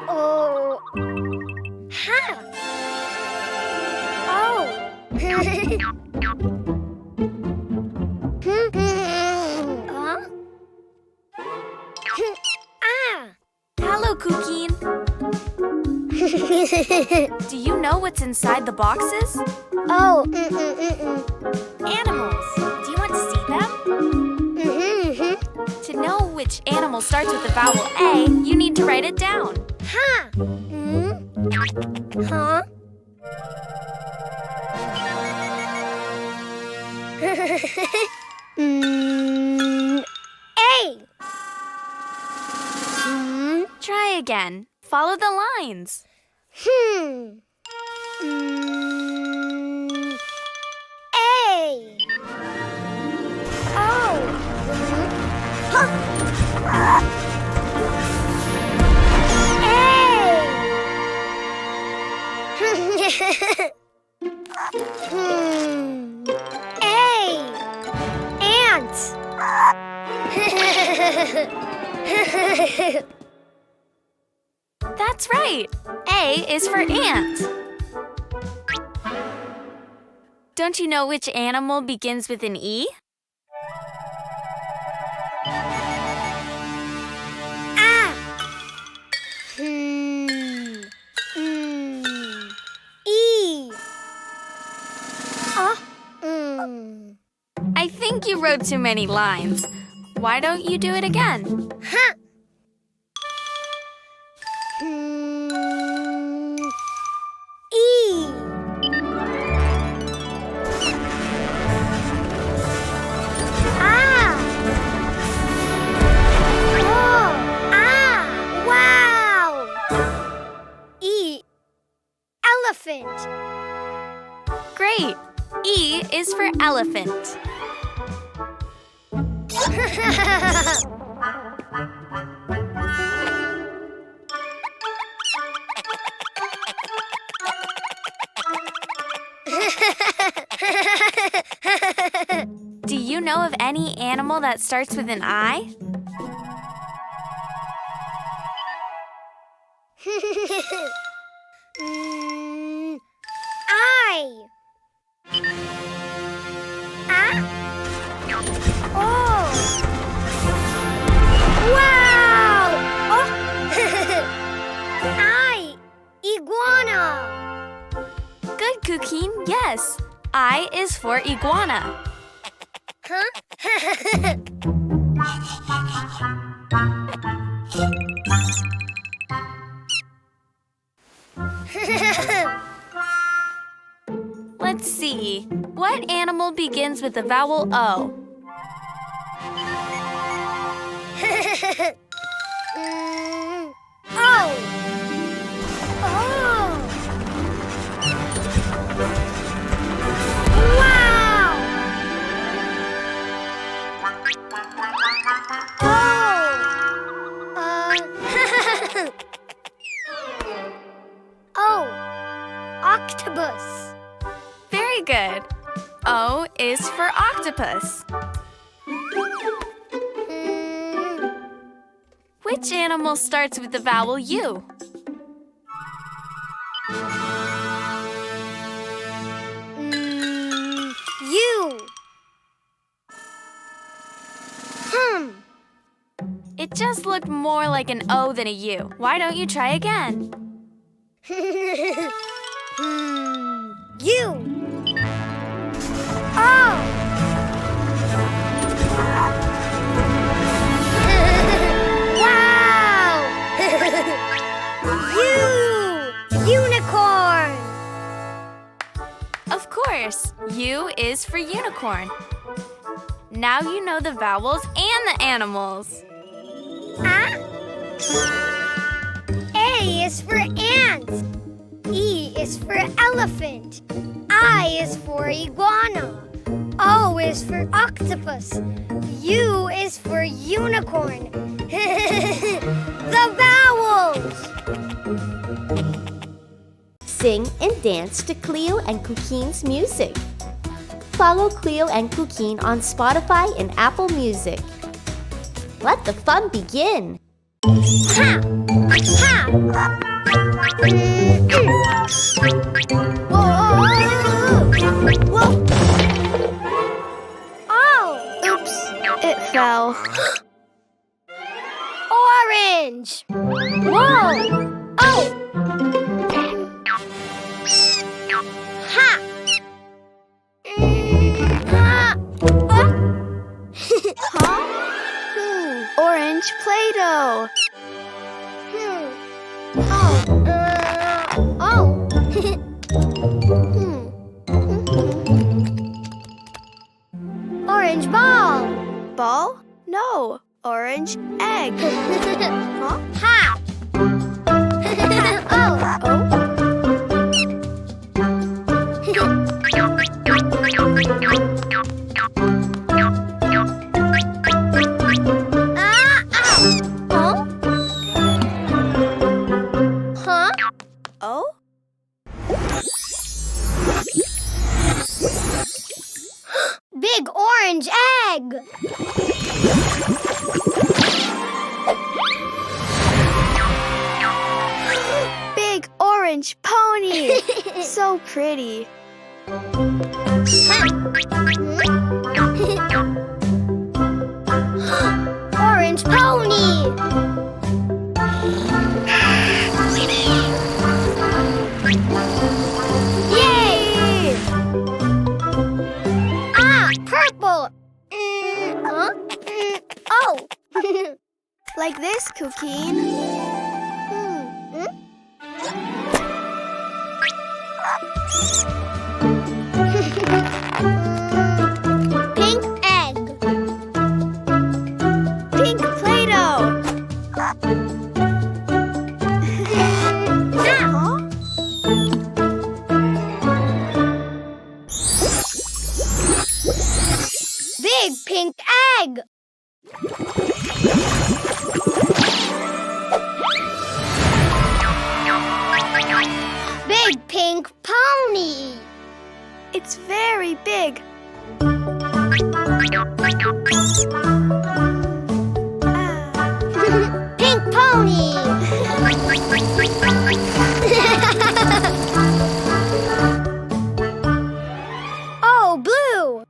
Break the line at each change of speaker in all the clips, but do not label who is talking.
Oh. Ha. Oh. Huh? Ah.
Hello, Cuquin. Do you know what's inside the boxes?
Oh.
Animals. Do you want to see them? To know which animal starts with the vowel A, you need to write it down.
Ha. Huh? A.
Try again. Follow the lines.
A. Oh. Huh. A. Ant.
That's right. A is for ant. Don't you know which animal begins with an E?
Ah. E.
I think you wrote too many lines. Why don't you do it again?
Huh. E. Ah. Oh. Ah. Wow. E. Elephant.
Great. E is for elephant. Do you know of any animal that starts with an I?
I. Ah. Oh. Wow. Oh. I. Iguana.
Good, Cuquin. Yes. I is for iguana.
Huh?
Let's see. What animal begins with the vowel O?
Oh. Oh. Wow. Oh. Octopus.
Very good. O is for octopus. Which animal starts with the vowel U?
U.
It just looked more like an O than a U. Why don't you try again?
U. Oh. Wow. Unicorn.
Of course, U is for unicorn. Now you know the vowels and the animals.
A is for ant. E is for elephant. I is for iguana. O is for octopus. U is for unicorn. The vowels!
Sing and dance to Cleo and Cuquin's music. Follow Cleo and Cuquin on Spotify and Apple Music. Let the fun begin.
Ha! Ha!
Whoa!
Oh!
Oops, it fell.
Orange! Whoa! Oh! Ha! Ha!
Orange Play-Doh.
Oh! Orange ball!
Ball? No, orange egg.
Huh? Ha!
Oh?
Big orange egg!
Big orange pony. So pretty.
Orange pony! Yay! Ah, purple! Huh? Oh!
Like this, Cuquin.
Pink egg.
Pink Play-Doh.
Big pink egg. Big pink pony.
It's very big.
Pink pony. Oh, blue.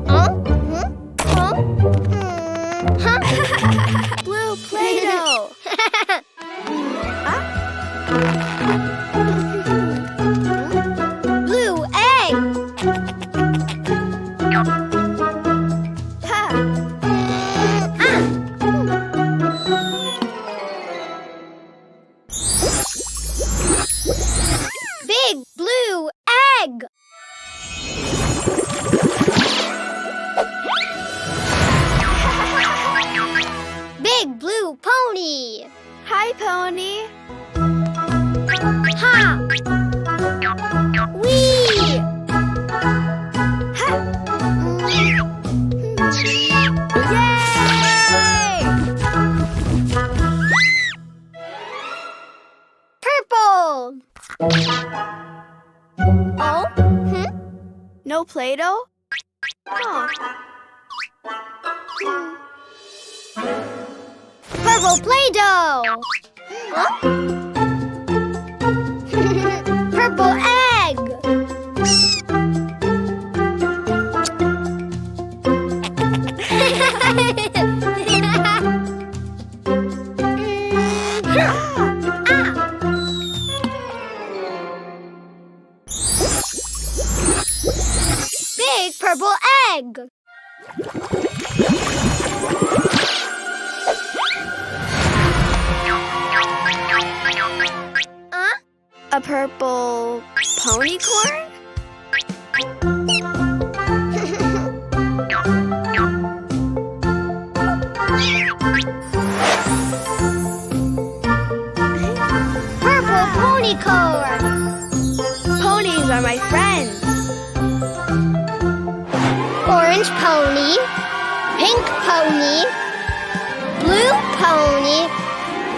Huh? Huh? Huh?
Blue Play-Doh.
Blue egg. Big blue egg. Big blue pony.
Hi, pony.
Ha! Wee!
Yay!
Purple! Oh?
No Play-Doh? Huh.
Purple Play-Doh! Huh? Purple egg! Big purple egg!
A purple pony corn?
Purple pony corn!
Ponies are my friends.
Orange pony, pink pony, blue pony,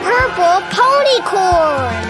purple pony corn.